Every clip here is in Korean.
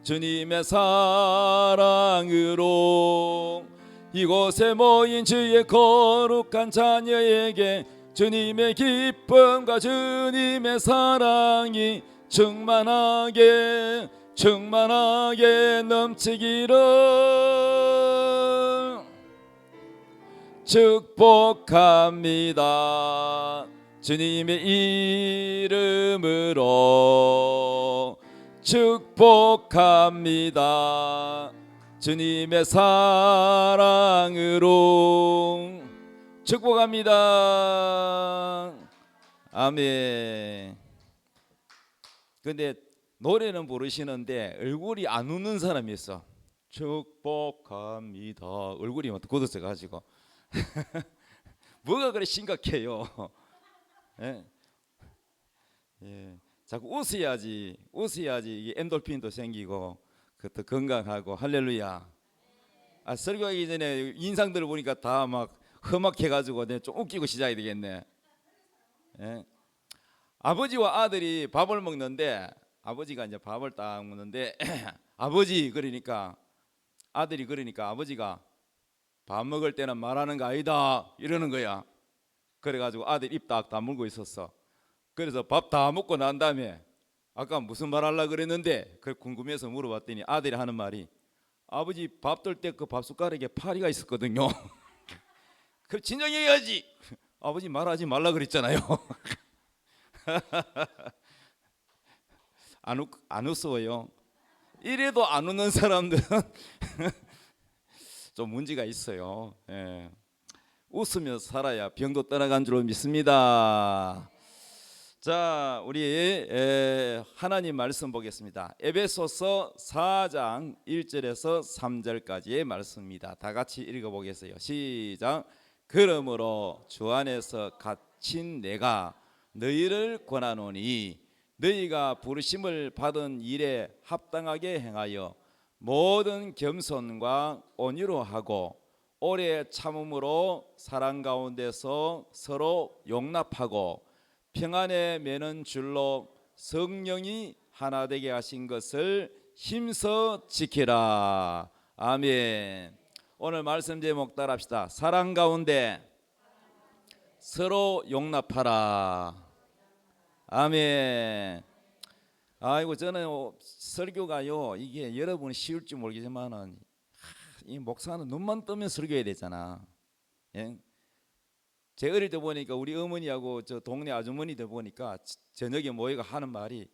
주님의 사랑으로 이곳에 모인 주의 거룩한 자녀에게 주님의 기쁨과 주님의 사랑이 충만하게 넘치기를 축복합니다. 주님의 이름으로 축복합니다. 주님의 사랑으로 축복합니다. 아멘. 근데 노래는 부르시는데 얼굴이 안 웃는 사람이 있어. 축복합니다. 얼굴이 막 굳어져 가지고 뭐가 그래 심각해요. 예. 예. 자꾸 웃어야지 이게 엔돌핀도 생기고 그것도 건강하고 할렐루야. 설교하기 전에 인상들을 보니까 다 막 험악해가지고 내가 좀 웃기고 시작이 되겠네. 예. 아버지와 아들이 밥을 먹는데 아버지가 이제 밥을 딱 먹는데 아버지 그러니까 아들이 그러니까 아버지가 밥 먹을 때는 말하는 거 아니다 이러는 거야. 그래가지고 아들 입 딱 다물고 있었어. 그래서 밥 다 먹고 난 다음에 아까 무슨 말 하려고 그랬는데 그걸 궁금해서 물어봤더니 아들이 하는 말이 아버지 밥 뜰 때 그 밥 숟가락에 파리가 있었거든요. 그럼 진정해야지. 아버지 말하지 말라 그랬잖아요. 안 웃어요. 이래도 안 웃는 사람들은 좀 문제가 있어요. 예. 웃으면서 살아야 병도 떠나간 줄 믿습니다. 자, 우리 하나님 말씀 보겠습니다. 에베소서 4장 1절에서 3절까지의 말씀입니다. 다 같이 읽어보겠어요. 시작. 그러므로 주 안에서 갇힌 내가 너희를 권하노니 너희가 부르심을 받은 일에 합당하게 행하여 모든 겸손과 온유로 하고 오래 참음으로 사랑 가운데서 서로 용납하고 평안에 매는 줄로 성령이 하나 되게 하신 것을 힘써 지키라. 아멘. 오늘 말씀 제목 따라합시다. 사랑 가운데 서로 용납하라. 아멘. 아이고 저는 설교가요 이게 여러분이 쉬울지 모르겠지만은 이 목사는 눈만 뜨면 설교해야 되잖아. 예? 제 어릴 때 보니까 우리 어머니하고 저 동네 아주머니들 보니까 저녁에 모여가 하는 말이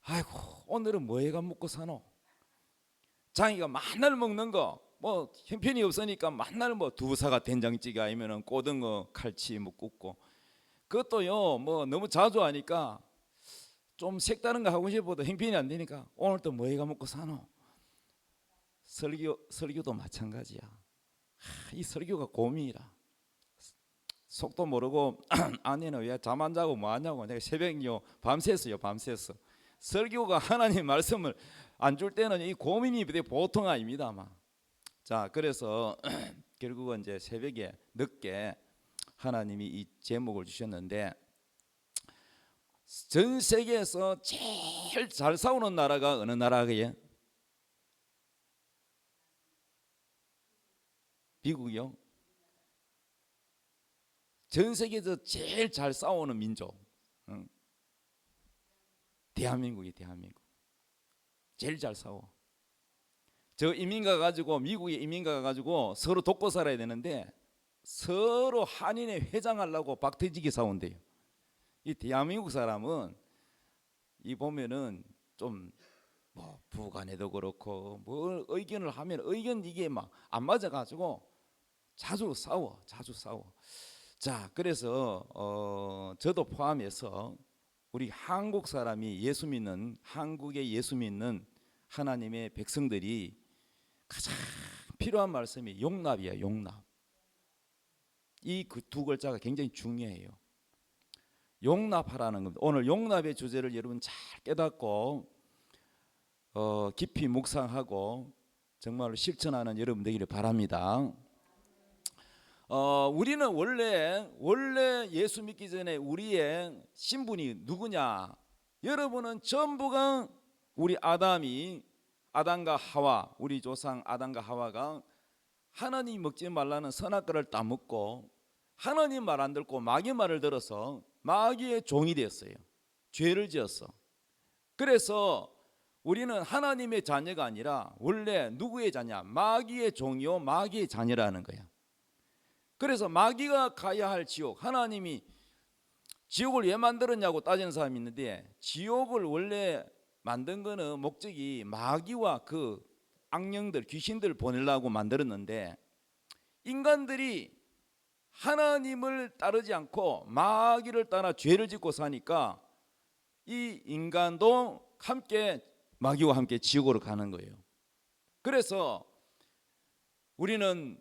아이고 오늘은 뭐해가 먹고 사노? 장이가 맨날 먹는 거 뭐 형편이 없으니까 맨날 뭐 두부사가 된장찌개 아니면은 고등어 칼치 뭐 굽고 그것도요 뭐 너무 자주 하니까 좀 색다른 거 하고 싶어도 형편이 안 되니까 오늘 또 뭐해가 먹고 사노? 설교도 마찬가지야. 이 설교가 고민이라. 속도 모르고 아내는 왜 잠 안 자고 뭐 하냐고 내가 새벽이요 밤새서요 밤새서 설교가 하나님 말씀을 안 줄 때는 이 고민이 보통 아닙니다 아마. 자 그래서 결국은 이제 새벽에 늦게 하나님이 이 제목을 주셨는데 전 세계에서 제일 잘 싸우는 나라가 어느 나라예요? 미국이요? 전 세계에서 제일 잘 싸우는 민족 대한민국이 대한민국 제일 잘 싸워. 저 이민 가가지고 미국에 이민 가가지고 서로 돕고 살아야 되는데 서로 한인회 회장하려고 박터지게 싸운대요. 이 대한민국 사람은 이 보면은 좀 뭐 부간에도 그렇고 뭘 의견을 하면 의견 이게 막 안 맞아가지고 자주 싸워. 자 그래서 저도 포함해서 우리 한국 사람이 예수 믿는 한국의 예수 믿는 하나님의 백성들이 가장 필요한 말씀이 용납이에요. 용납. 이 그 두 글자가 굉장히 중요해요. 용납하라는 겁니다. 오늘 용납의 주제를 여러분 잘 깨닫고 깊이 묵상하고 정말로 실천하는 여러분 되기를 바랍니다. 우리는 원래 예수 믿기 전에 우리의 신분이 누구냐? 여러분은 전부가 우리 아담이 아담과 하와, 우리 조상 아담과 하와가 하나님 먹지 말라는 선악과를 따먹고 하나님 말 안 듣고 마귀 말을 들어서 마귀의 종이 되었어요. 죄를 지었어. 그래서 우리는 하나님의 자녀가 아니라 원래 누구의 자냐? 마귀의 종이요 마귀의 자녀라는 거야. 그래서 마귀가 가야 할 지옥, 하나님이 지옥을 왜 만들었냐고 따지는 사람이 있는데, 지옥을 원래 만든 거는 목적이 마귀와 그 악령들, 귀신들을 보내려고 만들었는데, 인간들이 하나님을 따르지 않고 마귀를 따라 죄를 짓고 사니까 이 인간도 함께 마귀와 함께 지옥으로 가는 거예요. 그래서 우리는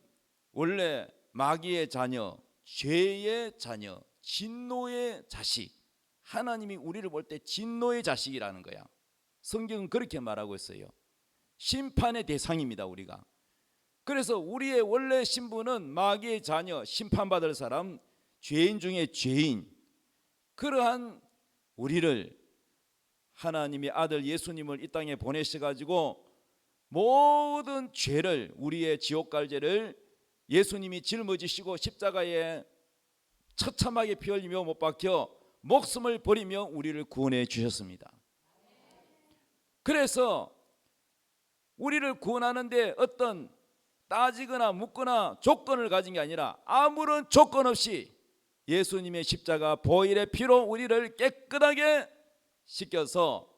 원래 마귀의 자녀, 죄의 자녀, 진노의 자식, 하나님이 우리를 볼 때 진노의 자식이라는 거야. 성경은 그렇게 말하고 있어요. 심판의 대상입니다, 우리가. 그래서 우리의 원래 신분은 마귀의 자녀, 심판받을 사람, 죄인 중에 죄인. 그러한 우리를 하나님의 아들 예수님을 이 땅에 보내셔가지고 모든 죄를, 우리의 지옥 갈 죄를 예수님이 짊어지시고 십자가에 처참하게 피 흘리며 못 박혀 목숨을 버리며 우리를 구원해 주셨습니다. 그래서 우리를 구원하는데 어떤 따지거나 묻거나 조건을 가진 게 아니라 아무런 조건 없이 예수님의 십자가 보혈의 피로 우리를 깨끗하게 씻겨서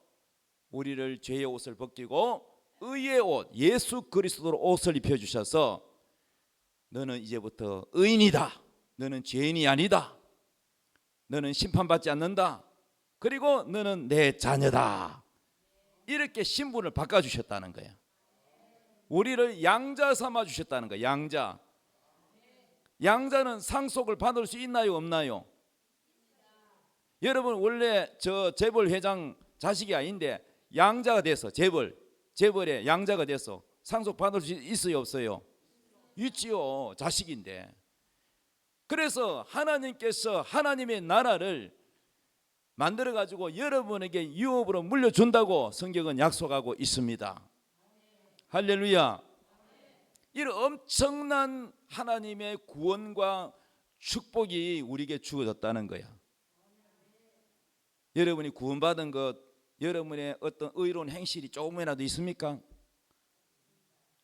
우리를 죄의 옷을 벗기고 의의 옷, 예수 그리스도로 옷을 입혀주셔서 너는 이제부터 의인이다, 너는 죄인이 아니다, 너는 심판받지 않는다, 그리고 너는 내 자녀다, 이렇게 신분을 바꿔주셨다는 거야. 우리를 양자 삼아 주셨다는 거야. 양자. 양자는 상속을 받을 수 있나요, 없나요? 여러분 원래 저 재벌 회장 자식이 아닌데 양자가 돼서 재벌의 양자가 돼서 상속 받을 수 있어요, 없어요? 있지요. 자식인데. 그래서 하나님께서 하나님의 나라를 만들어 가지고 여러분에게 유업으로 물려준다고 성경은 약속하고 있습니다. 할렐루야. 이런 엄청난 하나님의 구원과 축복이 우리에게 주어졌다는 거야. 여러분이 구원받은 것, 여러분의 어떤 의로운 행실이 조금이라도 있습니까?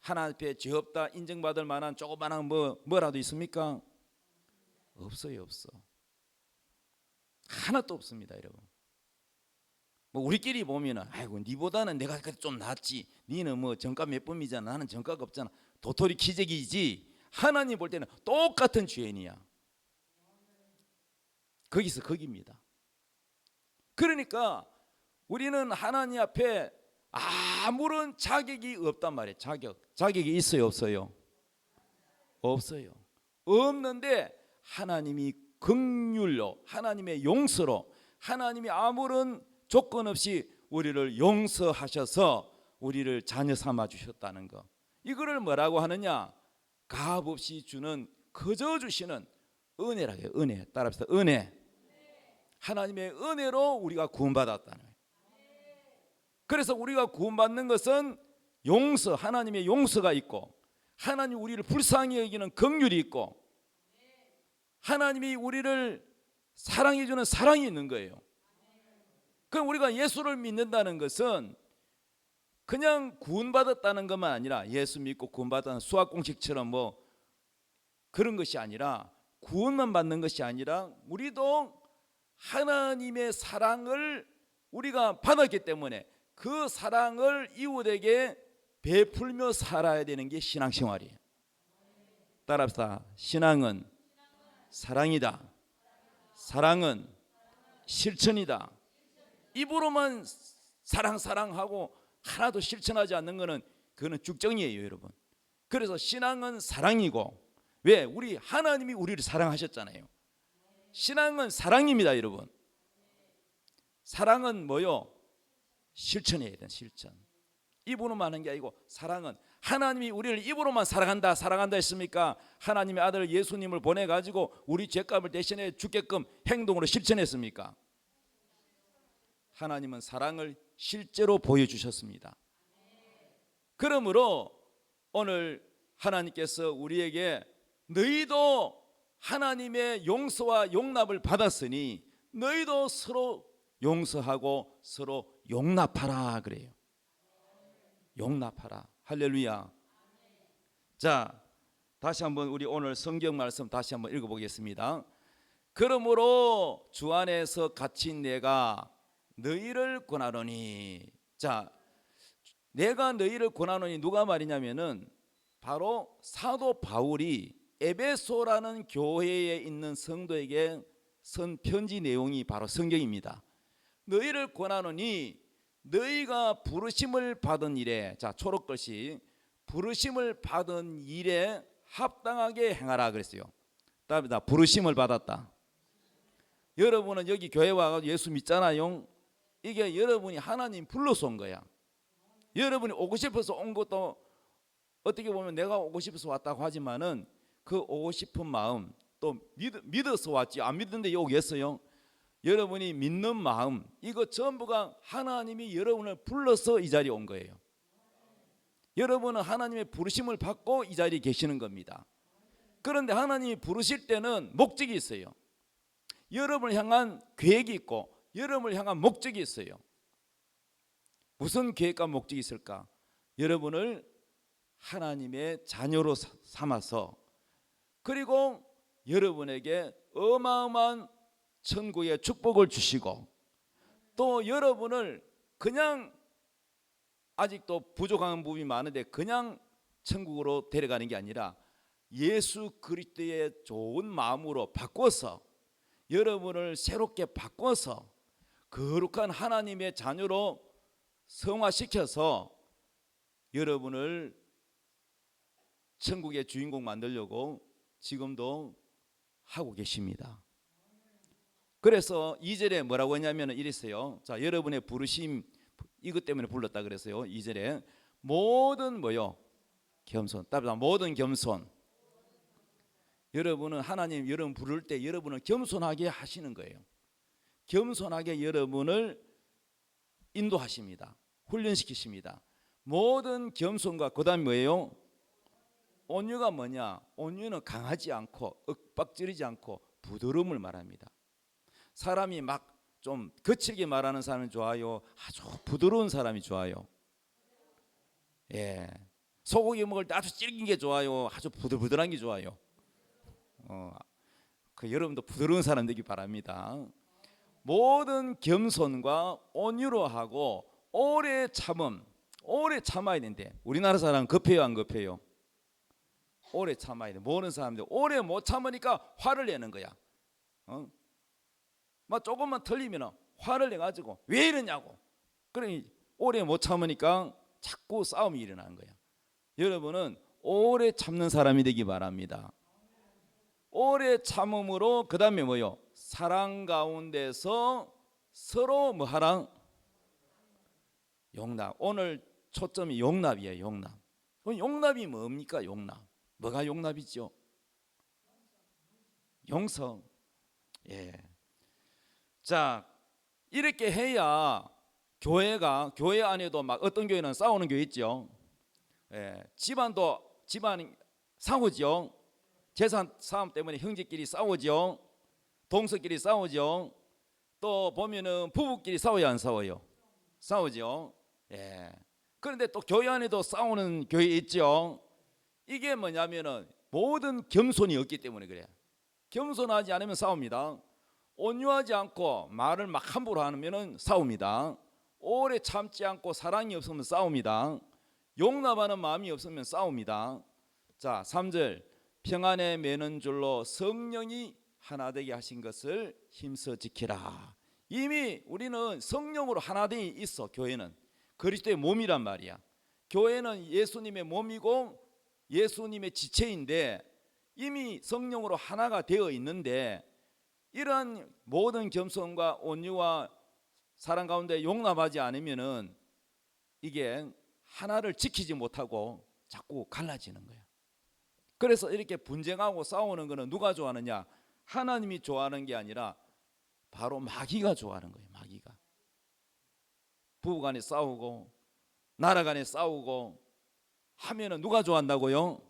하나님 앞에 죄 없다 인정받을 만한 조그마한 뭐라도 있습니까? 없어요, 없어. 하나도 없습니다, 여러분. 뭐 우리끼리 보면은 아이고 니보다는 내가 좀 낫지, 니는 뭐 정가 몇 번이잖아, 나는 정가가 없잖아, 도토리 기적이지. 하나님 볼 때는 똑같은 죄인이야. 거기서 거기입니다. 그러니까 우리는 하나님 앞에 아무런 자격이 없단 말이에요. 자격이 있어요, 없어요? 없어요. 없는데 하나님이 긍휼로, 하나님의 용서로, 하나님이 아무런 조건 없이 우리를 용서하셔서 우리를 자녀 삼아 주셨다는 거. 이거를 뭐라고 하느냐? 값 없이 주는, 거저 주시는 은혜라고 해요. 은혜. 따라합시다. 은혜. 하나님의 은혜로 우리가 구원받았다는 거예요. 그래서 우리가 구원받는 것은 용서, 하나님의 용서가 있고, 하나님 우리를 불쌍히 여기는 긍휼이 있고, 하나님이 우리를 사랑해 주는 사랑이 있는 거예요. 그럼 우리가 예수를 믿는다는 것은 그냥 구원받았다는 것만 아니라, 예수 믿고 구원받았다는 수학 공식처럼 뭐 그런 것이 아니라, 구원만 받는 것이 아니라 우리도 하나님의 사랑을 우리가 받았기 때문에 그 사랑을 이웃에게 베풀며 살아야 되는 게 신앙생활이에요. 따라합시다. 신앙은 사랑이다. 사랑은 실천이다. 입으로만 사랑하고 하나도 실천하지 않는 것은 그거는 죽정이에요, 여러분. 그래서 신앙은 사랑이고, 왜? 우리 하나님이 우리를 사랑하셨잖아요. 신앙은 사랑입니다, 여러분. 사랑은 뭐요? 실천해야 되는 실천. 입으로만 하는 게 아니고, 사랑은 하나님이 우리를 입으로만 사랑한다 했습니까? 하나님의 아들 예수님을 보내가지고 우리 죄값을 대신해 주게끔 행동으로 실천했습니까? 하나님은 사랑을 실제로 보여주셨습니다. 그러므로 오늘 하나님께서 우리에게 너희도 하나님의 용서와 용납을 받았으니 너희도 서로 용서하고 서로 용납하라 그래요. 용납하라. 할렐루야. 자, 다시 한번 우리 오늘 성경 말씀 다시 한번 읽어보겠습니다. 그러므로 주 안에서 갇힌 내가 너희를 권하노니. 자, 내가 너희를 권하노니 누가 말이냐면은 바로 사도 바울이 에베소라는 교회에 있는 성도에게 쓴 편지 내용이 바로 성경입니다. 너희를 권하노니 너희가 부르심을 받은 일에, 자 초록글씨, 부르심을 받은 일에 합당하게 행하라 그랬어요. 답이다. 부르심을 받았다. 여러분은 여기 교회 와가지고 예수 믿잖아요. 이게 여러분이 하나님 불러서 온 거야. 여러분이 오고 싶어서 온 것도 어떻게 보면 내가 오고 싶어서 왔다고 하지만은 그 오고 싶은 마음, 또 믿어서 왔지 안 믿는데 여기 오겠어요? 여러분이 믿는 마음, 이거 전부가 하나님이 여러분을 불러서 이 자리에 온 거예요. 여러분은 하나님의 부르심을 받고 이 자리에 계시는 겁니다. 그런데 하나님이 부르실 때는 목적이 있어요. 여러분을 향한 계획이 있고 여러분을 향한 목적이 있어요. 무슨 계획과 목적이 있을까? 여러분을 하나님의 자녀로 삼아서, 그리고 여러분에게 어마어마한 천국의 축복을 주시고, 또 여러분을 그냥 아직도 부족한 부분이 많은데 그냥 천국으로 데려가는 게 아니라 예수 그리스도의 좋은 마음으로 바꿔서, 여러분을 새롭게 바꿔서 거룩한 하나님의 자녀로 성화시켜서 여러분을 천국의 주인공 만들려고 지금도 하고 계십니다. 그래서 2절에 뭐라고 했냐면 이랬어요. 자, 여러분의 부르심 이것 때문에 불렀다 그랬어요. 2절에 모든 뭐요? 겸손. 답이다. 모든 겸손. 여러분은 하나님 여러분 부를 때 여러분을 겸손하게 하시는 거예요. 겸손하게 여러분을 인도하십니다. 훈련시키십니다. 모든 겸손과 그다음 뭐예요? 온유가 뭐냐? 온유는 강하지 않고 윽박지르지 않고 부드러움을 말합니다. 사람이 막 좀 거칠게 말하는 사람이 좋아요? 아주 부드러운 사람이 좋아요? 예. 소고기 먹을 때 아주 질긴 게 좋아요? 아주 부들부들한 게 좋아요? 여러분도 부드러운 사람 되기 바랍니다. 모든 겸손과 온유로 하고 오래 참음. 오래 참아야 되는데 우리나라 사람 급해요, 안 급해요? 오래 참아야 돼. 모르는 사람들 오래 못 참으니까 화를 내는 거야. 막 조금만 틀리면 화를 내가지고 왜 이러냐고. 그러니 오래 못 참으니까 자꾸 싸움이 일어나는 거야. 여러분은 오래 참는 사람이 되기 바랍니다. 오래 참음으로 그 다음에 뭐요? 사랑 가운데서 서로 뭐 하라? 용납. 오늘 초점이 용납이에요. 용납. 용납이 뭡니까? 용납. 뭐가 용납이죠? 용서. 예. 자, 이렇게 해야 교회 안에도 막 어떤 교회는 싸우는 교회 있죠. 예. 집안 싸우죠. 재산 싸움 때문에 형제끼리 싸우죠. 동서끼리 싸우죠. 또 보면은 부부끼리 싸워요, 안 싸워요? 싸우죠. 예. 그런데 또 교회 안에도 싸우는 교회 있죠. 이게 뭐냐면은 모든 겸손이 없기 때문에 그래요. 겸손하지 않으면 싸웁니다. 온유하지 않고 말을 막 함부로 하면은 싸웁니다. 오래 참지 않고 사랑이 없으면 싸웁니다. 용납하는 마음이 없으면 싸웁니다. 자, 3절 평안에 매는 줄로 성령이 하나 되게 하신 것을 힘써 지키라. 이미 우리는 성령으로 하나 되어 있어. 교회는 그리스도의 몸이란 말이야. 교회는 예수님의 몸이고 예수님의 지체인데 이미 성령으로 하나가 되어 있는데, 이러한 모든 겸손과 온유와 사랑 가운데 용납하지 않으면은 이게 하나를 지키지 못하고 자꾸 갈라지는 거예요. 그래서 이렇게 분쟁하고 싸우는 거는 누가 좋아하느냐? 하나님이 좋아하는 게 아니라 바로 마귀가 좋아하는 거예요. 마귀가. 부부간에 싸우고 나라 간에 싸우고 하면은 누가 좋아한다고요?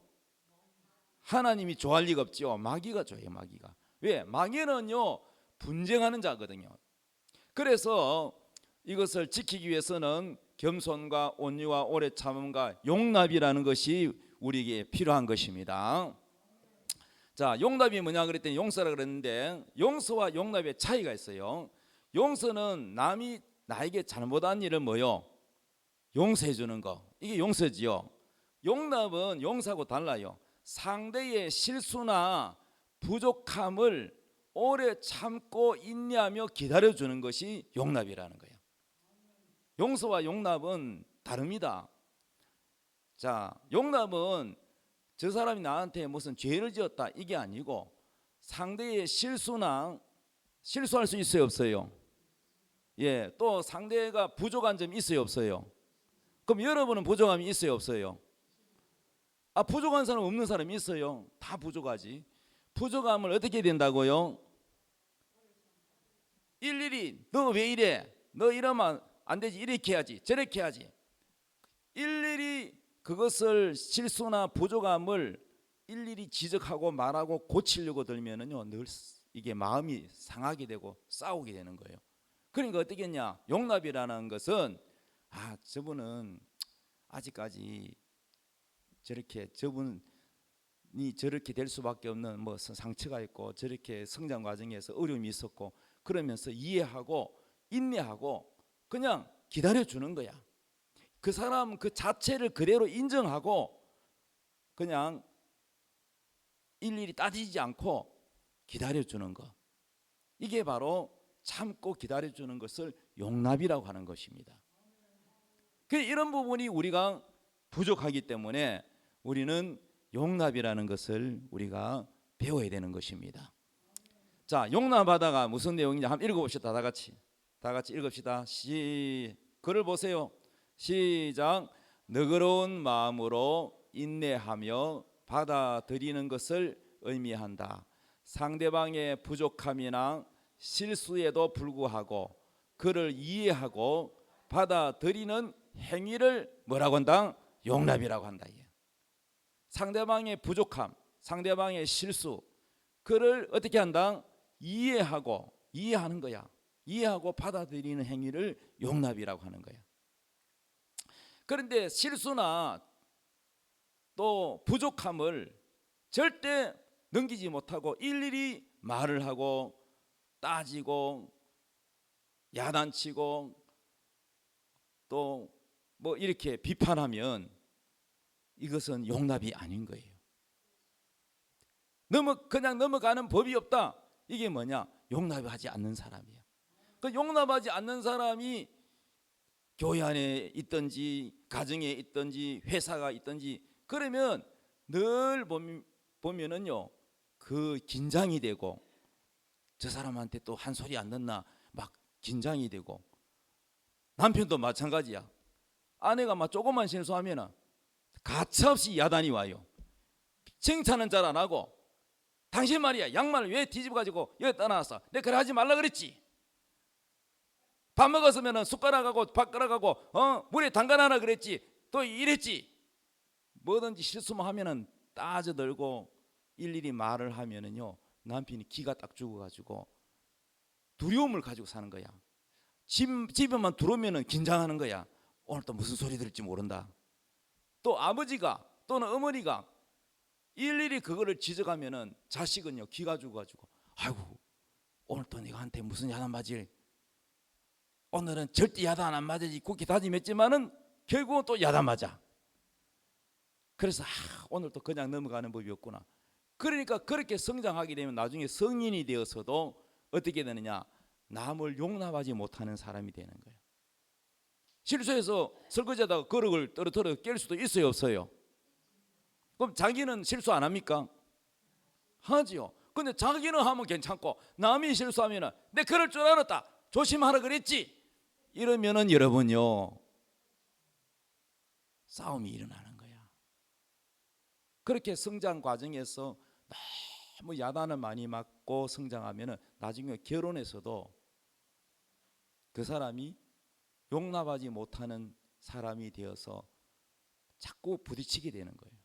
하나님이 좋아할 리가 없죠. 마귀가 좋아해요. 마귀가. 왜? 마귀는요 분쟁하는 자거든요. 그래서 이것을 지키기 위해서는 겸손과 온유와 오래 참음과 용납이라는 것이 우리에게 필요한 것입니다. 자, 용납이 뭐냐 그랬더니 용서라 그랬는데, 용서와 용납의 차이가 있어요. 용서는 남이 나에게 잘못한 일을 뭐요? 용서해 주는 거. 이게 용서지요. 용납은 용서하고 달라요. 상대의 실수나 부족함을 오래 참고 인내하며 기다려 주는 것이 용납이라는 거예요. 용서와 용납은 다릅니다. 자, 용납은 저 사람이 나한테 무슨 죄를 지었다 이게 아니고, 상대의 실수나 실수할 수 있어요 없어요? 예, 또 상대가 부족한 점이 있어요 없어요? 그럼 여러분은 부족함이 있어요 없어요? 아, 부족한 사람 없는 사람이 있어요. 다 부족하지. 부족함을 어떻게 된다고요? 일일이 너 왜 이래? 너 이러면 안 되지. 이렇게 해야지. 저렇게 해야지. 일일이 그것을 실수나 부족함을 일일이 지적하고 말하고 고치려고 들면은요 늘 이게 마음이 상하게 되고 싸우게 되는 거예요. 그러니까 어떻게 했냐? 용납이라는 것은 저분은 아직까지 저분이 저렇게 될 수밖에 없는 뭐 상처가 있고 저렇게 성장 과정에서 어려움이 있었고, 그러면서 이해하고 인내하고 그냥 기다려 주는 거야. 그 사람 그 자체를 그대로 인정하고 그냥 일일이 따지지 않고 기다려 주는 것. 이게 바로 참고 기다려 주는 것을 용납이라고 하는 것입니다. 이런 부분이 우리가 부족하기 때문에 우리는 용납이라는 것을 우리가 배워야 되는 것입니다. 자, 용납하다가 무슨 내용인지 한번 읽어봅시다. 다 같이 읽읍시다. 글을 보세요. 시작. 너그러운 마음으로 인내하며 받아들이는 것을 의미한다. 상대방의 부족함이나 실수에도 불구하고 그를 이해하고 받아들이는 행위를 뭐라고 한다? 용납이라고 한다. 상대방의 부족함, 상대방의 실수, 그를 어떻게 한다? 이해하는 거야. 이해하고 받아들이는 행위를 용납이라고 하는 거야. 그런데 실수나 또 부족함을 절대 넘기지 못하고 일일이 말을 하고 따지고 야단치고 또 뭐 이렇게 비판하면 이것은 용납이 아닌 거예요. 그냥 넘어가는 법이 없다. 이게 뭐냐? 용납하지 않는 사람이야. 그 용납하지 않는 사람이 교회 안에 있든지 가정에 있든지 회사가 있든지 그러면 늘 보면은요 그 긴장이 되고, 저 사람한테 또 한 소리 안 듣나 막 긴장이 되고, 남편도 마찬가지야. 아내가 막 조금만 실수하면은 가차없이 야단이 와요. 칭찬은 잘 안 하고, 당신 말이야 양말을 왜 뒤집어 가지고 여기 떠나왔어? 내가 그래 하지 말라 그랬지. 밥 먹었으면 숟가락하고 밥가락하고 물에 담가놔라 그랬지. 또 이랬지. 뭐든지 실수만 하면은 따져들고 일일이 말을 하면은요 남편이 기가 딱 죽어가지고 두려움을 가지고 사는 거야. 집에만 들어오면은 긴장하는 거야. 오늘 또 무슨 소리 들을지 모른다. 또 아버지가 또는 어머니가 일일이 그거를 지적하면은 자식은요 기가 죽어가지고 아이고 오늘 또 내가한테 무슨 야단 맞을, 오늘은 절대 야단 안 맞아지 굳게 다짐했지만은 결국은 또 야단 맞아. 그래서 오늘 또 그냥 넘어가는 법이 없구나. 그러니까 그렇게 성장하게 되면 나중에 성인이 되어서도 어떻게 되느냐? 남을 용납하지 못하는 사람이 되는 거예요. 실수해서 설거지하다가 그릇을 떨어뜨려 깰 수도 있어요 없어요? 그럼 자기는 실수 안 합니까? 하지요. 근데 자기는 하면 괜찮고 남이 실수하면 내 그럴 줄 알았다, 조심하라 그랬지, 이러면은 여러분요 싸움이 일어나는 거야. 그렇게 성장 과정에서 너무 야단을 많이 맞고 성장하면은 나중에 결혼에서도 그 사람이 용납하지 못하는 사람이 되어서 자꾸 부딪히게 되는 거예요.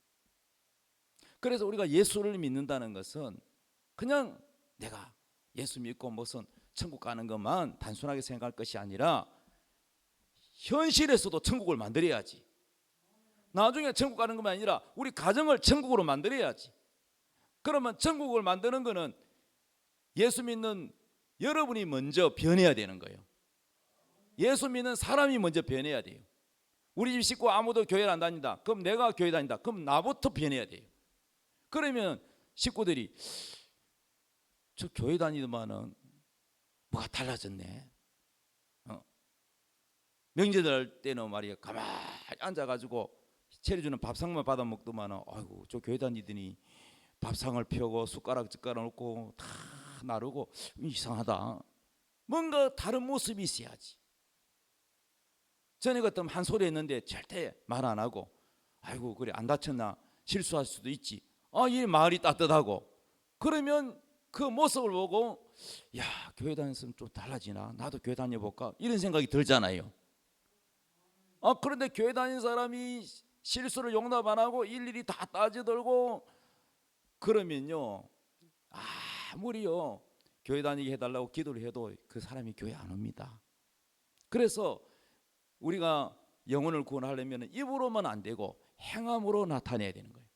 그래서 우리가 예수를 믿는다는 것은 그냥 내가 예수 믿고 무슨 천국 가는 것만 단순하게 생각할 것이 아니라 현실에서도 천국을 만들어야지. 나중에 천국 가는 것만 아니라 우리 가정을 천국으로 만들어야지. 그러면 천국을 만드는 것은 예수 믿는 여러분이 먼저 변해야 되는 거예요. 예수 믿는 사람이 먼저 변해야 돼요. 우리 집 식구 아무도 교회를 안 다닌다. 그럼 내가 교회 다닌다. 그럼 나부터 변해야 돼요. 그러면 식구들이 저 교회 다니더만은 뭐가 달라졌네. 명절 때는 말이야 가만히 앉아가지고 차려주는 밥상만 받아 먹더만은 아이고 저 교회 다니더니 밥상을 펴고 숟가락 젓가락 놓고 다 나르고 이상하다. 뭔가 다른 모습이 있어야지. 전에 같으면 한 소리 했는데 절대 말 안 하고 아이고 그래 안 다쳤나 실수할 수도 있지. 이 마을이 따뜻하고 그러면 그 모습을 보고 야 교회 다녔으면 좀 달라지나 나도 교회 다녀볼까 이런 생각이 들잖아요. 그런데 교회 다니는 사람이 실수를 용납 안 하고 일일이 다 따져들고 그러면요 아무리요 교회 다니게 해달라고 기도를 해도 그 사람이 교회 안 옵니다. 그래서 우리가 영혼을 구원하려면 입으로만 안 되고 행함으로 나타내야 되는 거예요.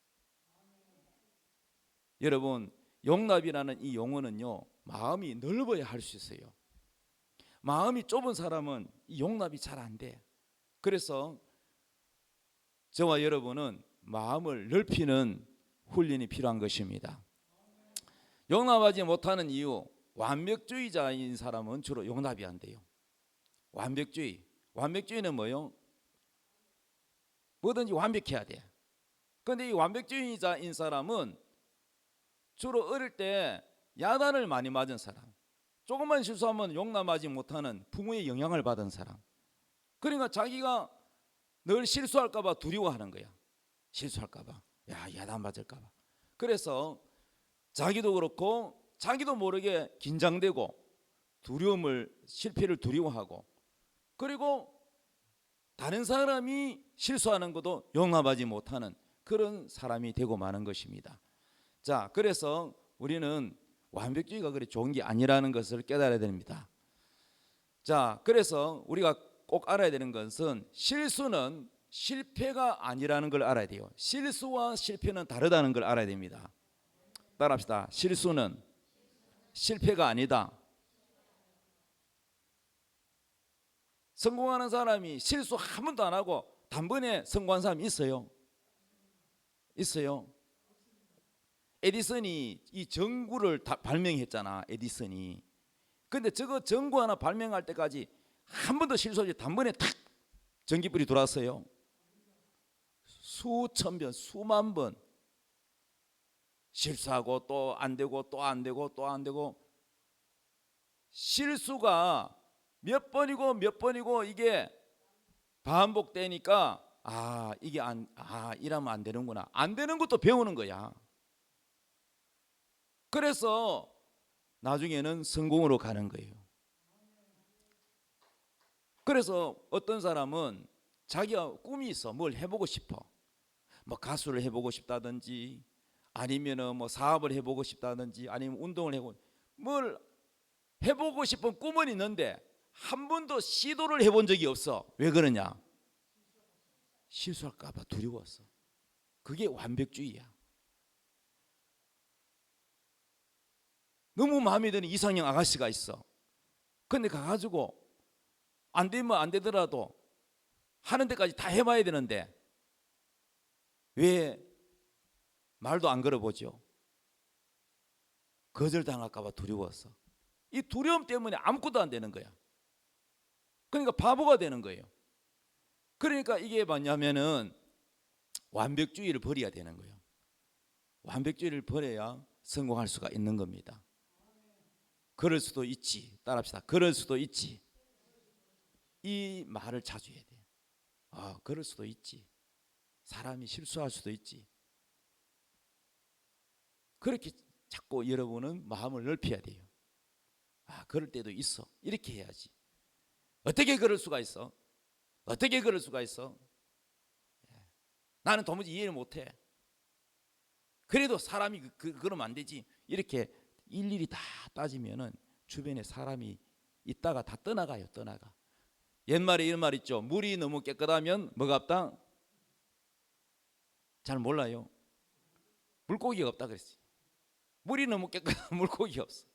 여러분 용납이라는 이 용어는요 마음이 넓어야 할 수 있어요. 마음이 좁은 사람은 이 용납이 잘 안 돼. 그래서 저와 여러분은 마음을 넓히는 훈련이 필요한 것입니다. 용납하지 못하는 이유 완벽주의자인 사람은 주로 용납이 안 돼요. 완벽주의는 뭐요? 뭐든지 완벽해야 돼. 그런데 이 완벽주의자인 사람은 주로 어릴 때 야단을 많이 맞은 사람, 조금만 실수하면 용납하지 못하는 부모의 영향을 받은 사람. 그러니까 자기가 늘 실수할까 봐 두려워하는 거야. 실수할까 봐, 야단 맞을까 봐. 그래서 자기도 그렇고 자기도 모르게 긴장되고 실패를 두려워하고 그리고 다른 사람이 실수하는 것도 용납하지 못하는 그런 사람이 되고 마는 것입니다. 자, 그래서 우리는 완벽주의가 그리 좋은 게 아니라는 것을 깨달아야 됩니다. 자, 그래서 우리가 꼭 알아야 되는 것은 실수는 실패가 아니라는 걸 알아야 돼요. 실수와 실패는 다르다는 걸 알아야 됩니다. 따라합시다. 실수는 실패가 아니다. 성공하는 사람이 실수 한 번도 안 하고 단번에 성공한 사람이 있어요? 있어요. 에디슨이 이 전구를 발명했잖아. 에디슨이. 근데 저거 전구 하나 발명할 때까지 한 번도 실수하지 단번에 탁 전기불이 들어왔어요. 수천 번, 수만 번 실수하고 또 안 되고 또 안 되고 또 안 되고 실수가 몇 번이고 이게 반복되니까 이게 이러면 안 되는구나. 안 되는 것도 배우는 거야. 그래서 나중에는 성공으로 가는 거예요. 그래서 어떤 사람은 자기가 꿈이 있어. 뭘 해보고 싶어. 뭐 가수를 해보고 싶다든지 아니면은 뭐 사업을 해보고 싶다든지 아니면 운동을 뭘 해보고 싶은 꿈은 있는데 한 번도 시도를 해본 적이 없어. 왜 그러냐? 실수할까 봐 두려웠어. 그게 완벽주의야. 너무 마음에 드는 이상형 아가씨가 있어. 근데 가가지고 안 되면 안 되더라도 하는 데까지 다 해봐야 되는데 왜 말도 안 걸어보죠? 거절당할까 봐 두려웠어. 이 두려움 때문에 아무것도 안 되는 거야. 그러니까 바보가 되는 거예요. 그러니까 이게 뭐냐면은 완벽주의를 버려야 되는 거예요. 완벽주의를 버려야 성공할 수가 있는 겁니다. 그럴 수도 있지. 따라합시다. 그럴 수도 있지. 이 말을 자주 해야 돼. 그럴 수도 있지. 사람이 실수할 수도 있지. 그렇게 자꾸 여러분은 마음을 넓혀야 돼요. 그럴 때도 있어. 이렇게 해야지. 어떻게 그럴 수가 있어? 어떻게 그럴 수가 있어? 나는 도무지 이해를 못해. 그래도 사람이 그러면 안 되지. 이렇게 일일이 다 따지면은 주변에 사람이 있다가 다 떠나가요. 떠나가. 옛말에 이런 말 있죠. 물이 너무 깨끗하면 뭐가 없다? 잘 몰라요. 물고기가 없다 그랬어요. 물이 너무 깨끗하면 물고기가 없어.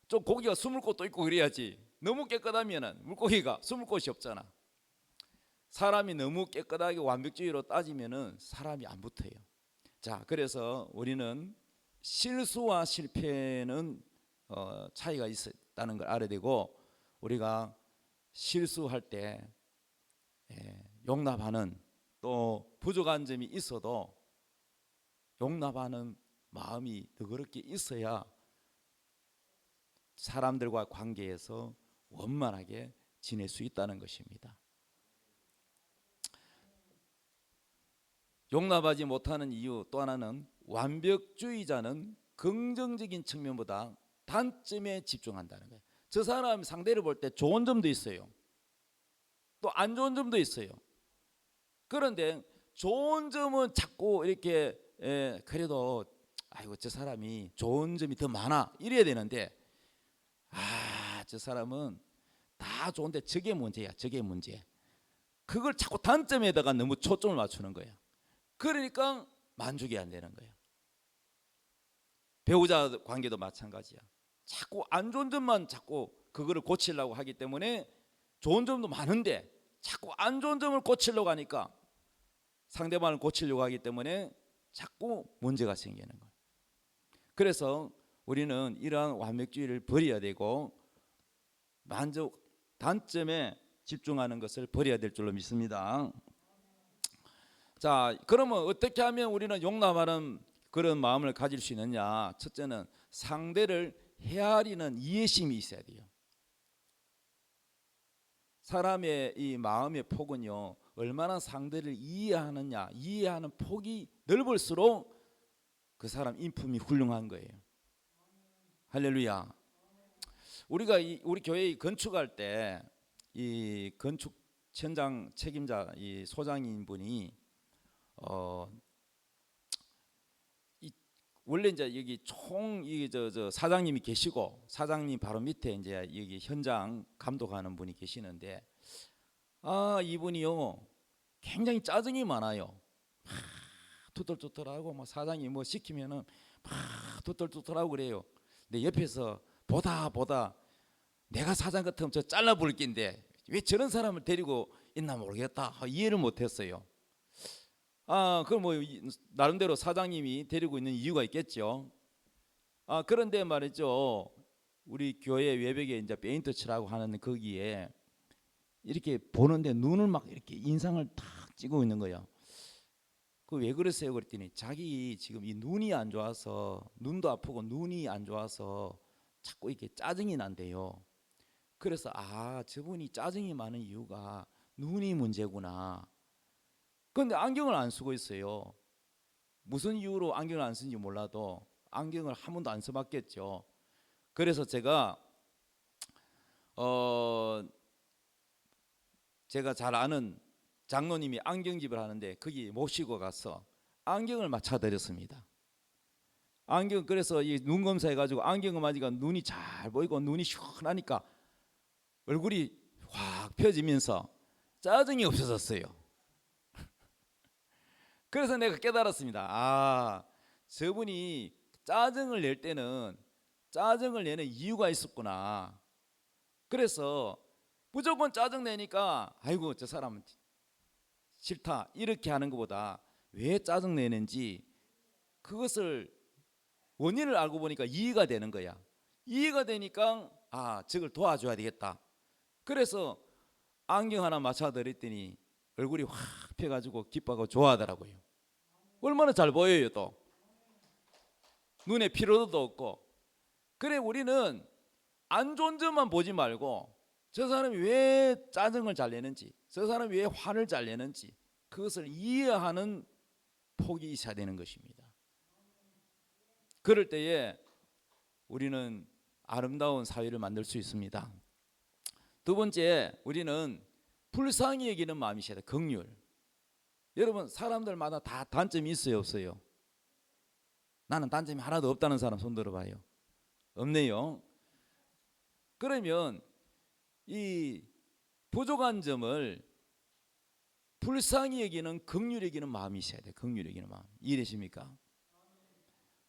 좀 고기가 숨을 곳도 있고 그래야지. 너무 깨끗하면 물고기가 숨을 곳이 없잖아. 사람이 너무 깨끗하게 완벽주의로 따지면은 사람이 안 붙어요. 자, 그래서 우리는 실수와 실패는 차이가 있다는 걸 알아야 되고, 우리가 실수할 때 용납하는, 또 부족한 점이 있어도 용납하는 마음이 너그럽게 있어야 사람들과 관계에서 원만하게 지낼 수 있다는 것입니다. 용납하지 못하는 이유 또 하나는, 완벽주의자는 긍정적인 측면보다 단점에 집중한다는 거예요. 저 사람 상대를 볼 때 좋은 점도 있어요. 또 안 좋은 점도 있어요. 그런데 좋은 점은 자꾸 이렇게 그래도 아이고 저 사람이 좋은 점이 더 많아 이래야 되는데, 저 사람은 다 좋은데 저게 문제야, 저게 문제. 그걸 자꾸 단점에다가 너무 초점을 맞추는 거야. 그러니까 만족이 안 되는 거야. 배우자 관계도 마찬가지야. 자꾸 안 좋은 점만 자꾸 그거를 고치려고 하기 때문에, 좋은 점도 많은데 자꾸 안 좋은 점을 고치려고 하니까, 상대방을 고치려고 하기 때문에 자꾸 문제가 생기는 거예요. 그래서 우리는 이러한 완벽주의를 버려야 되고, 단점에 집중하는 것을 버려야 될 줄로 믿습니다. 자, 그러면 어떻게 하면 우리는 용납하는 그런 마음을 가질 수 있느냐? 첫째는 상대를 헤아리는 이해심이 있어야 돼요. 사람의 이 마음의 폭은요, 얼마나 상대를 이해하느냐, 이해하는 폭이 넓을수록 그 사람 인품이 훌륭한 거예요. 할렐루야. 우리가 우리 교회 건축할 때 이 건축 현장 책임자 이 소장인 분이 원래 이제 여기 저 사장님이 계시고, 사장님 바로 밑에 이제 여기 현장 감독하는 분이 계시는데, 이분이요 굉장히 짜증이 많아요. 투덜투덜하고 뭐 사장이 뭐 시키면은 막 투덜투덜하고 그래요. 근데 옆에서 보다 내가 사장 같으면 저 잘라 부를 낀데 왜 저런 사람을 데리고 있나 모르겠다, 이해를 못했어요. 그럼 뭐 나름대로 사장님이 데리고 있는 이유가 있겠죠. 그런데 말이죠, 우리 교회 외벽에 이제 페인트 칠하고 하는 거기에 이렇게 보는데 눈을 막 이렇게 인상을 탁 찍고 있는 거예요. 그 왜 그러세요? 그랬더니 자기 지금 이 눈이 안 좋아서, 눈도 아프고 눈이 안 좋아서 자꾸 이렇게 짜증이 난대요. 그래서 저분이 짜증이 많은 이유가 눈이 문제구나. 그런데 안경을 안 쓰고 있어요. 무슨 이유로 안경을 안 쓰는지 몰라도 안경을 한 번도 안 써봤겠죠. 그래서 제가 잘 아는 장로님이 안경집을 하는데 거기 모시고 가서 안경을 맞춰드렸습니다. 그래서 이 눈 검사해가지고 안경을 맞으니까 눈이 잘 보이고 눈이 시원하니까 얼굴이 확 펴지면서 짜증이 없어졌어요. 그래서 내가 깨달았습니다. 저분이 짜증을 낼 때는 짜증을 내는 이유가 있었구나. 그래서 무조건 짜증 내니까 아이고 저 사람은 싫다 이렇게 하는 것보다 왜 짜증 내는지 그것을 원인을 알고 보니까 이해가 되는 거야. 이해가 되니까 저걸 도와줘야 되겠다. 그래서 안경 하나 맞춰드렸더니 얼굴이 확 펴가지고 기뻐하고 좋아하더라고요. 얼마나 잘 보여요. 또 눈에 피로도 없고. 그래, 우리는 안 좋은 점만 보지 말고 저 사람이 왜 짜증을 잘 내는지, 저 사람이 왜 화를 잘 내는지 그것을 이해하는 폭이 있어야 되는 것입니다. 그럴 때에 우리는 아름다운 사회를 만들 수 있습니다. 두 번째, 우리는 불쌍히 여기는 마음이 있어야 돼. 긍휼. 여러분 사람들마다 다 단점이 있어요, 없어요? 나는 단점이 하나도 없다는 사람 손 들어봐요. 없네요. 그러면 이 부족한 점을 불쌍히 여기는 긍휼히 여기는 마음이 있어야 돼. 긍휼히 여기는 마음. 이해되십니까?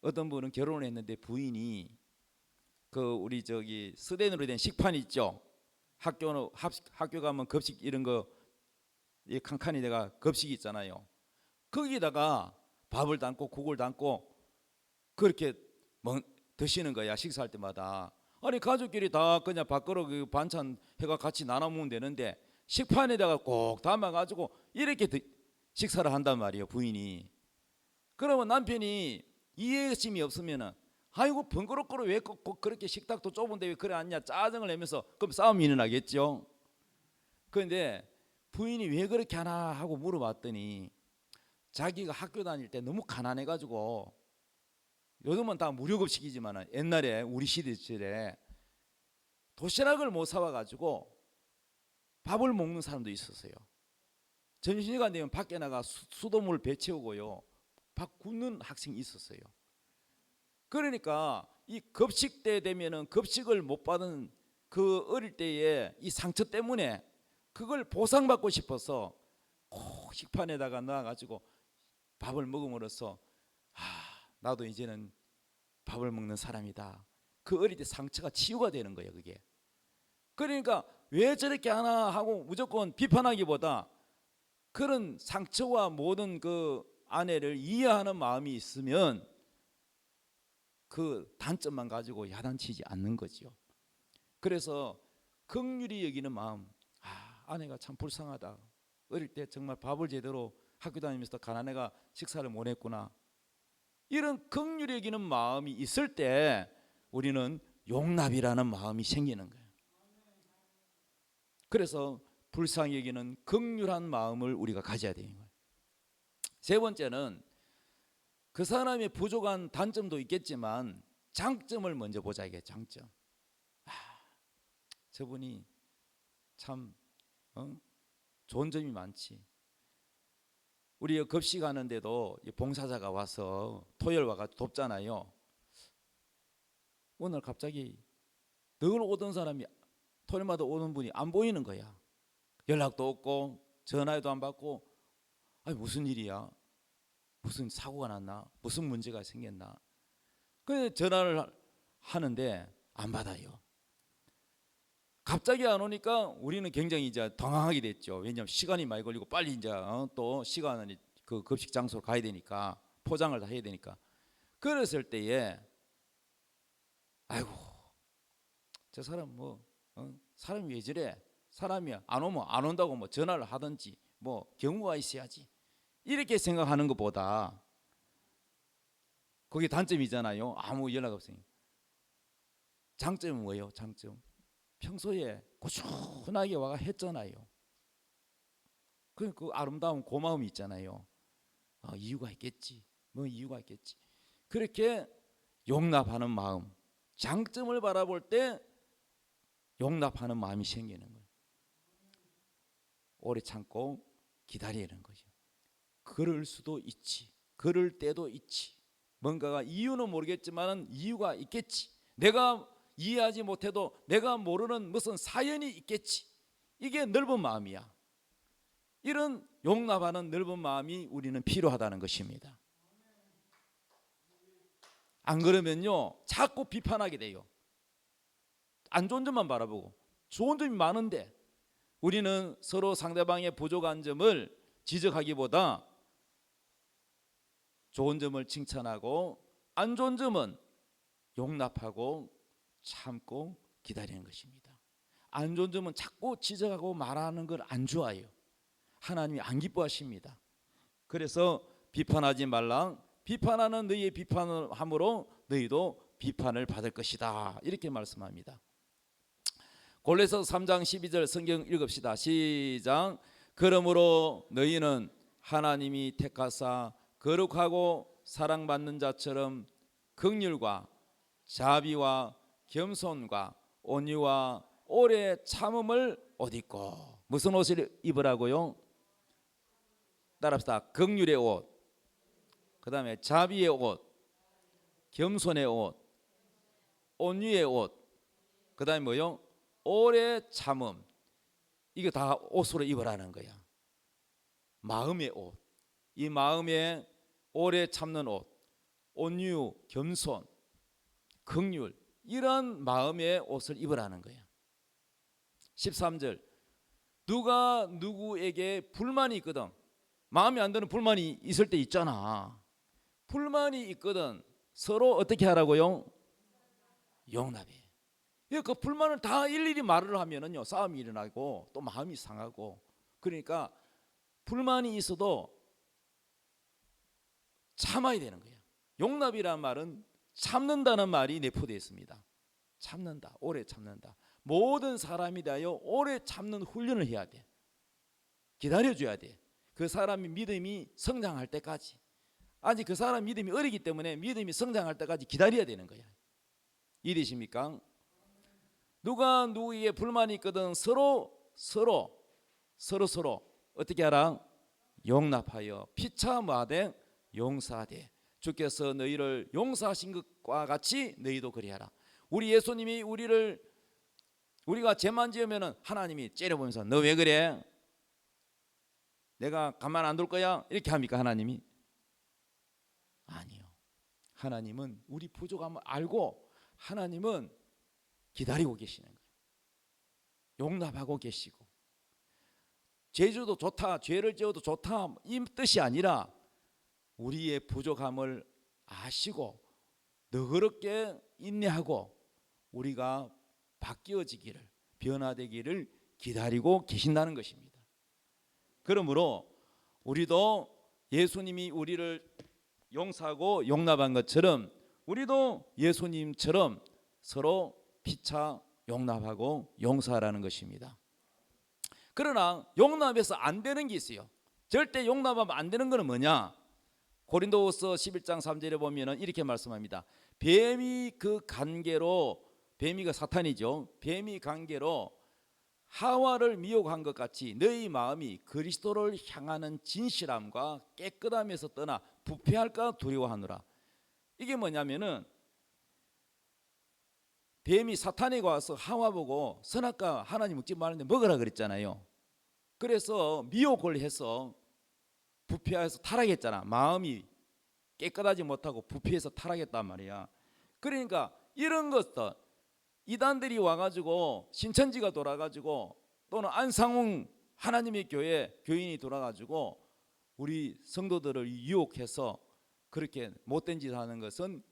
어떤 분은 결혼을 했는데 부인이 그 우리 저기 스텐으로 된 식판 있죠. 학교 가면 급식 이런 거 이 칸칸이 내가 급식이 있잖아요. 거기다가 밥을 담고 국을 담고 그렇게 드시는 거야. 식사할 때마다. 아니 가족끼리 다 그냥 밖으로 그 반찬 해가 같이 나눠 먹으면 되는데 식판에다가 꼭 담아가지고 이렇게 식사를 한단 말이에요, 부인이. 그러면 남편이 이해심이 없으면은 아이고 번거롭고로 왜 꼭 그렇게 식탁도 좁은데 왜 그래 앉냐 짜증을 내면서 그럼 싸움이 일어나겠죠. 그런데 부인이 왜 그렇게 하나 하고 물어봤더니 자기가 학교 다닐 때 너무 가난해가지고, 요즘은 다 무료급식이지만 옛날에 우리 시대에 도시락을 못 사와가지고 밥을 먹는 사람도 있었어요. 점심시간 되면 밖에 나가 수돗물 배 채우고요, 밥 굽는 학생이 있었어요. 그러니까 이 급식 때 되면은 급식을 못 받은 그 어릴 때의 이 상처 때문에 그걸 보상받고 싶어서 꼭 식판에다가 넣어가지고 밥을 먹음으로써 나도 이제는 밥을 먹는 사람이다. 그 어릴 때 상처가 치유가 되는 거예요, 그게. 그러니까 왜 저렇게 하나 하고 무조건 비판하기보다 그런 상처와 모든 그 아내를 이해하는 마음이 있으면 그 단점만 가지고 야단치지 않는 거죠. 그래서 긍휼히 여기는 마음, 아내가 참 불쌍하다. 어릴 때 정말 밥을 제대로 학교 다니면서 가난해가 식사를 못 했구나. 이런 긍휼히 여기는 마음이 있을 때 우리는 용납이라는 마음이 생기는 거예요. 그래서 불쌍히 여기는 긍휼한 마음을 우리가 가져야 되는 거예요. 세 번째는 그 사람의 부족한 단점도 있겠지만 장점을 먼저 보자. 이게 장점. 저분이 참 좋은 점이 많지. 우리 급식하는데도 봉사자가 와서 토요일 와가지고 돕잖아요. 오늘 갑자기 늘 오던 사람이 토요일마다 오는 분이 안 보이는 거야. 연락도 없고 전화도 안 받고, 아니 무슨 일이야? 무슨 사고가 났나? 무슨 문제가 생겼나? 그래서 전화를 하는데 안 받아요. 갑자기 안 오니까 우리는 굉장히 이제 당황하게 됐죠. 왜냐하면 시간이 많이 걸리고 빨리 이제 또 시간은 그 급식 장소로 가야 되니까 포장을 다 해야 되니까. 그랬을 때에 아이고 저 사람 사람이 왜 저래? 사람이 안 오면 안 온다고 뭐 전화를 하든지 뭐 경우가 있어야지. 이렇게 생각하는 것보다, 그게 단점이잖아요. 아무 연락 없으니까. 장점은 뭐예요? 장점. 평소에 꾸준하게 와가 했잖아요. 그 아름다운 고마움이 있잖아요. 이유가 있겠지. 뭐 이유가 있겠지. 그렇게 용납하는 마음. 장점을 바라볼 때 용납하는 마음이 생기는 거예요. 오래 참고 기다리는 거죠. 그럴 수도 있지. 그럴 때도 있지. 뭔가가 이유는 모르겠지만 이유가 있겠지. 내가 이해하지 못해도 내가 모르는 무슨 사연이 있겠지. 이게 넓은 마음이야. 이런 용납하는 넓은 마음이 우리는 필요하다는 것입니다. 안 그러면요 자꾸 비판하게 돼요. 안 좋은 점만 바라보고. 좋은 점이 많은데 우리는 서로 상대방의 부족한 점을 지적하기보다 좋은 점을 칭찬하고 안 좋은 점은 용납하고 참고 기다리는 것입니다. 안 좋은 점은 자꾸 지적하고 말하는 걸 안 좋아해요. 하나님이 안 기뻐하십니다. 그래서 비판하지 말라. 비판하는 너희의 비판을 함으로 너희도 비판을 받을 것이다. 이렇게 말씀합니다. 골로새서 3장 12절 성경 읽읍시다. 시작. 그러므로 너희는 하나님이 택하사 거룩하고 사랑받는 자처럼 긍휼과 자비와 겸손과 온유와 오래 참음을 옷입고. 무슨 옷을 입으라고요? 따라합시다. 긍휼의 옷, 그 다음에 자비의 옷, 겸손의 옷, 온유의 옷, 그 다음에 뭐요? 오래 참음. 이거 다 옷으로 입으라는 거야. 마음의 옷, 이 마음에 오래 참는 옷, 온유, 겸손, 긍휼, 이런 마음의 옷을 입으라는 거야. 13절, 누가 누구에게 불만이 있거든, 마음에 안 드는 불만이 있을 때 있잖아. 불만이 있거든 서로 어떻게 하라고요? 용납해. 그 불만을 다 일일이 말을 하면은요 싸움이 일어나고 또 마음이 상하고, 그러니까 불만이 있어도 참아야 되는 거야. 용납이란 말은 참는다는 말이 내포되어 있습니다. 참는다, 오래 참는다. 모든 사람이 대하여 오래 참는 훈련을 해야 돼. 기다려줘야 돼. 그 사람의 믿음이 성장할 때까지. 아직 그 사람 믿음이 어리기 때문에 믿음이 성장할 때까지 기다려야 되는 거야. 이해되십니까? 누가 누구에게 불만이 있거든 서로 어떻게 하라? 용납하여 피차 마되 용서하되 주께서 너희를 용서하신 것과 같이 너희도 그리하라. 우리 예수님이 우리가 죄만 지으면은 하나님이 째려보면서 너 왜 그래? 내가 가만 안 둘 거야? 이렇게 합니까 하나님이? 아니요. 하나님은 우리 부족함을 알고 하나님은 기다리고 계시는 거예요. 용납하고 계시고, 죄져도 좋다, 죄를 지어도 좋다 이 뜻이 아니라 우리의 부족함을 아시고 너그럽게 인내하고 우리가 바뀌어지기를, 변화되기를 기다리고 계신다는 것입니다. 그러므로 우리도 예수님이 우리를 용서하고 용납한 것처럼 우리도 예수님처럼 서로 피차 용납하고 용서하라는 것입니다. 그러나 용납해서 안 되는 게 있어요. 절대 용납하면 안 되는 것은 뭐냐? 고린도후서 11장 3절에 보면은 이렇게 말씀합니다. 뱀이가 사탄이죠. 뱀이 관계로 하와를 미혹한 것 같이 너희 마음이 그리스도를 향하는 진실함과 깨끗함에서 떠나 부패할까 두려워하노라. 이게 뭐냐면은 뱀이 사탄에게 와서 하와 보고 선악과 하나님 먹지 말는데 먹으라 그랬잖아요. 그래서 미혹을 해서 부패해서 타락했잖아. 마음이 깨끗하지 못하고 부패해서 타락했단 말이야. 그러니까 이런 것들 이단들이 와가지고 신천지가 돌아가지고 또는 안상홍 하나님의 교인이 돌아가지고 우리 성도들을 유혹해서 그렇게 못된 짓을 하는 것은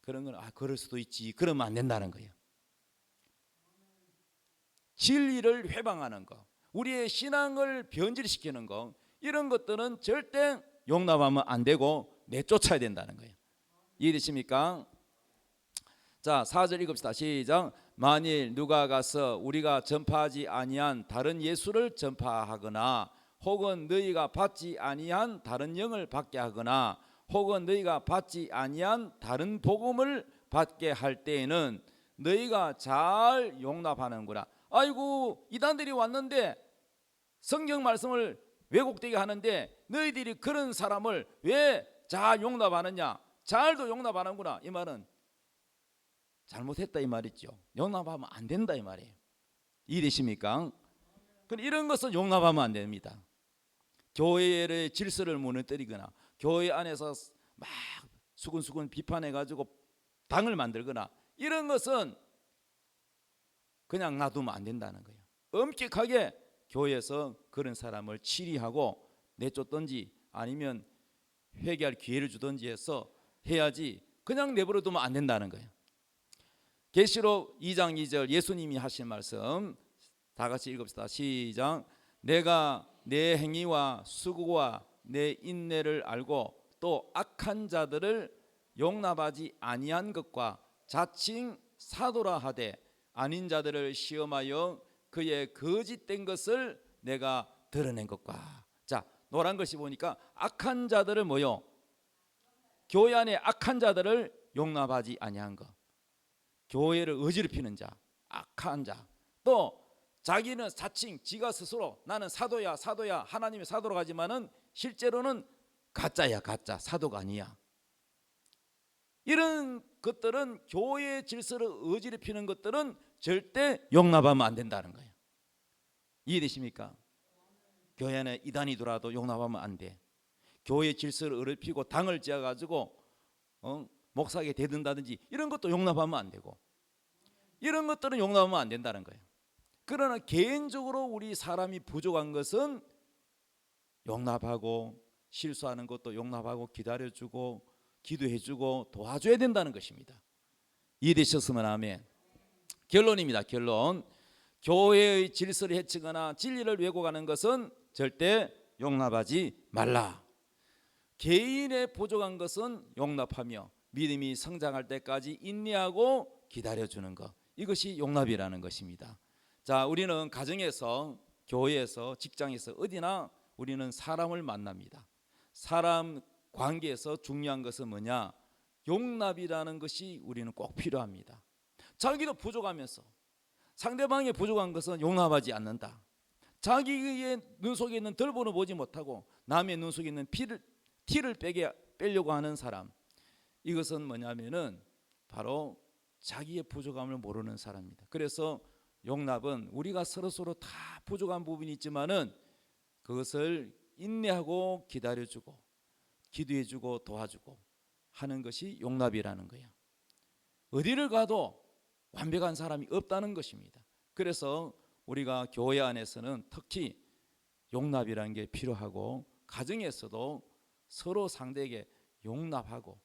그런 건 그럴 수도 있지, 그러면 안 된다는 거예요. 진리를 회방하는 거, 우리의 신앙을 변질시키는 거, 이런 것들은 절대 용납하면 안 되고 내쫓아야 된다는 거예요. 이해되십니까? 자, 4절 읽읍시다. 시작. 만일 누가 가서 우리가 전파하지 아니한 다른 예수를 전파하거나 혹은 너희가 받지 아니한 다른 영을 받게 하거나 혹은 너희가 받지 아니한 다른 복음을 받게 할 때에는 너희가 잘 용납하는구나. 아이고, 이단들이 왔는데 성경 말씀을 왜곡되게 하는데 너희들이 그런 사람을 왜 잘 용납하느냐? 잘도 용납하는구나. 이 말은 잘못했다 이 말이죠. 용납하면 안 된다 이 말이에요. 이해되십니까? 그럼 이런 것은 용납하면 안 됩니다. 교회의 질서를 무너뜨리거나 교회 안에서 막 수근수근 비판해가지고 당을 만들거나 이런 것은 그냥 놔두면 안 된다는 거예요. 엄격하게 교회에서 그런 사람을 치리하고 내쫓든지 아니면 회개할 기회를 주든지 해서 해야지 그냥 내버려 두면 안 된다는 거예요. 계시록 2장 2절 예수님이 하신 말씀 다 같이 읽읍시다. 시작. 내가 내 행위와 수고와 내 인내를 알고 또 악한 자들을 용납하지 아니한 것과 자칭 사도라 하되 아닌 자들을 시험하여 그의 거짓된 것을 내가 드러낸 것과. 자, 노란 글씨 보니까 악한 자들을 뭐요? 교회 안에 악한 자들을 용납하지 아니한 것, 교회를 어지럽히는 자, 악한 자, 또 자기는 자칭 지가 스스로 나는 사도야 하나님의 사도로 가지만은 실제로는 가짜야, 가짜, 사도가 아니야. 이런 것들은 교회의 질서를 어지럽히는 것들은 절대 용납하면 안 된다는 거예요. 이해되십니까? 교회 안에 이단이 들어와도 용납하면 안 돼. 교회 질서를 어렵히고 당을 지어가지고 목사에게 대든다든지 이런 것도 용납하면 안 되고, 이런 것들은 용납하면 안 된다는 거예요. 그러나 개인적으로 우리 사람이 부족한 것은 용납하고, 실수하는 것도 용납하고 기다려주고 기도해주고 도와줘야 된다는 것입니다. 이해되셨으면 아멘. 결론입니다. 결론. 교회의 질서를 해치거나 진리를 왜곡하는 것은 절대 용납하지 말라. 개인의 부족한 것은 용납하며 믿음이 성장할 때까지 인내하고 기다려주는 것, 이것이 용납이라는 것입니다. 자, 우리는 가정에서, 교회에서, 직장에서 어디나 우리는 사람을 만납니다. 사람 관계에서 중요한 것은 뭐냐? 용납이라는 것이 우리는 꼭 필요합니다. 자기도 부족하면서 상대방의 부족한 것은 용납하지 않는다. 자기의 눈 속에 있는 덜보는 보지 못하고 남의 눈 속에 있는 티를 빼려고 하는 사람, 이것은 뭐냐면은 바로 자기의 부족함을 모르는 사람입니다. 그래서 용납은 우리가 서로 다 부족한 부분이 있지만은 그것을 인내하고 기다려주고 기도해주고 도와주고 하는 것이 용납이라는 거예요. 어디를 가도 완벽한 사람이 없다는 것입니다. 그래서 우리가 교회 안에서는 특히 용납이라는 게 필요하고, 가정에서도 서로 상대에게 용납하고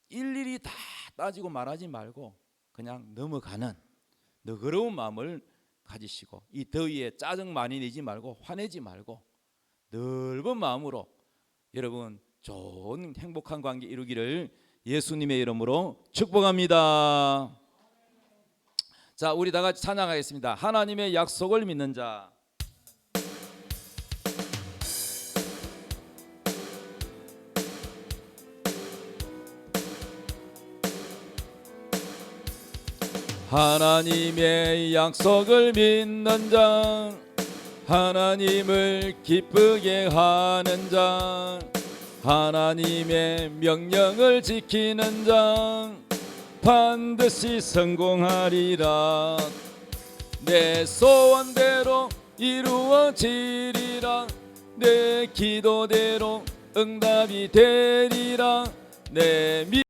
일일이 다 따지고 말하지 말고 그냥 넘어가는 너그러운 마음을 가지시고, 이 더위에 짜증 많이 내지 말고 화내지 말고 넓은 마음으로 여러분 좋은 행복한 관계 이루기를 예수님의 이름으로 축복합니다. 자, 우리 다 같이 찬양하겠습니다. 하나님의 약속을 믿는 자. 하나님의 약속을 믿는 자, 하나님을 기쁘게 하는 자, 하나님의 명령을 지키는 자 반드시 성공하리라. 내 소원대로 이루어지리라. 내 기도대로 응답이 되리라. 내